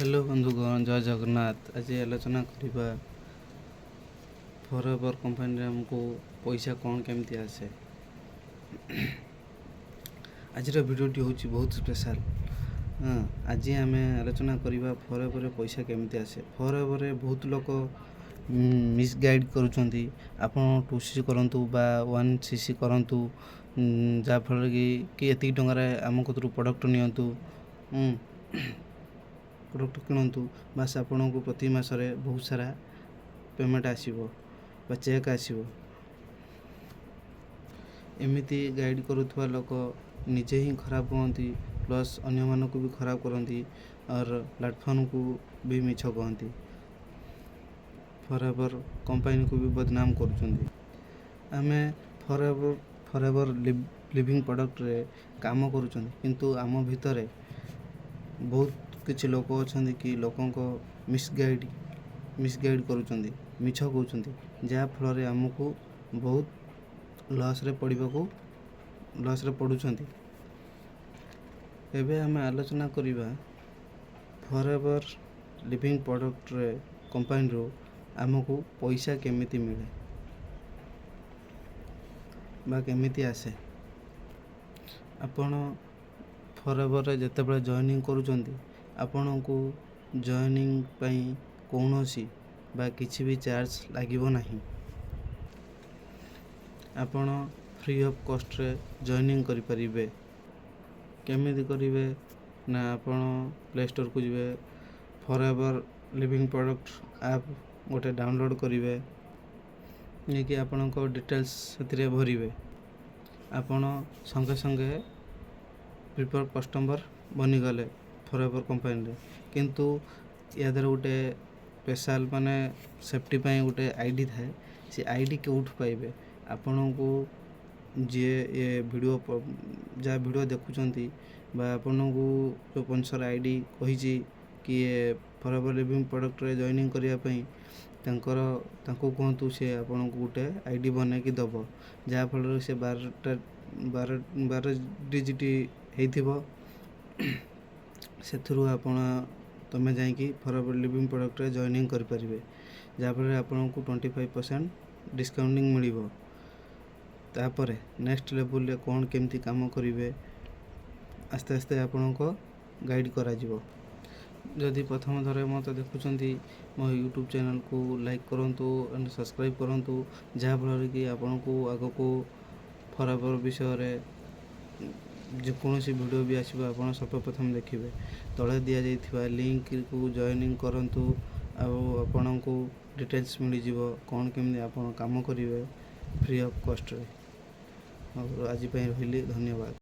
Hello बंधुगण, जय जगन्नाथ। आज आलोचना करवा फॉरएवर कंपनी आमको पैसा कौन केमती आसे। आज वीडियोटी हूँ बहुत स्पेशल। आज आम आलोचना करवा फॉरएवर पैसा केमती आसे। फॉरएवर बहुत लोग मिसगाइड करुँच। आप 2cc करूँ बा 1cc करूँ, जहाँफल कि एतिक टंकार आम कतरू प्रोडक्ट नियंतु, प्रोडक्ट किणतु, बास आपन को प्रति मासरे बहुत सारा पेमेंट आसीबो बा चेक आसीबो। एमिति गाइड करुवा लोक निजे ही खराब कहती, प्लस अन्य मान को भी खराब करती और प्लेटफॉर्म को भी मिछ कहती। फॉरएवर कंपनी को भी बदनाम करुँच। आमे फॉरएवर लिविंग प्रोडक्ट रे काम करुँच, किंतु आम भितर बहुत किसी लोक अच्छा कि लोकों को मिसगाइड करुँच, मिछ कहते, जहाँ फल आमको बहुत लॉस रे पड़ुंच। एबे आम आलोचना करवा फॉरएवर लिविंग प्रोडक्ट रे कंपनी रो आमको पैसा केमिति मिले बा केमिति आसे। आपण फॉरएवर जिते बड़े जॉइनिंग करुँच, आपण को जॉइनिंग पई कौनसी बा किसी भी चार्ज लागिबो नहीं। आपण फ्री ऑफ कॉस्ट रे जॉइनिंग करि परिबे। केमिति करिवे ना, आपण प्ले स्टोर को जिवे, फॉरएवर लिविंग प्रोडक्ट ऐप गोटे डाउनलोड करिवे, ये कि आपण को डिटेल्स सेतिरे भरिवे। आपण संगे संगे प्रिफर कस्टमर बनी गले फॉरएवर कंपनी रे। किंतु या द्वारा गोटे स्पेशल माने सेफ्टी पाई गोटे आईडी थाए। से आईडी केउठ पाइबे? आपण को जे ये वीडियो जहाँ वीडियो देखुचंती बा आपण को जो स्पॉन्सर आईडी कहिची कि ये फॉरएवर लिविंग प्रोडक्ट रे जॉइनिंग करिया पई तांको कहतु, से आपण को गोटे आईडी बने कि दबो, जहाँ फल से 12 डिजिट हेइथिबो। सेथुरु आपण तमे जाइकी फॉरएवर लिविंग प्रोडक्ट रे जॉइनिंग करि परिबे, जहाँ फल आपण को 25% डिस्काउंटिंग मिलिबो। तापरे नेक्स्ट लेवल रे कौन केमती काम करिवे आस्ते आस्ते आपण को गाइड करा जिवो। जदि प्रथम थरे मत देखुचंती, मो यूट्यूब चैनल को लाइक करंतु एंड सब्सक्राइब करंतु, जहाँ फल कि आपण को आगो को फॉरएवर विषय रे जेकोसी वीडियो भी आसो आप सर्वप्रथम देखिए। तले दि जाइथिबा लिंक को जॉइनिंग करंतु, आपण को डिटेल्स मिल जिवो कौन केमती आपण काम करिवे फ्री ऑफ कॉस्ट रे। और आज रही धन्यवाद।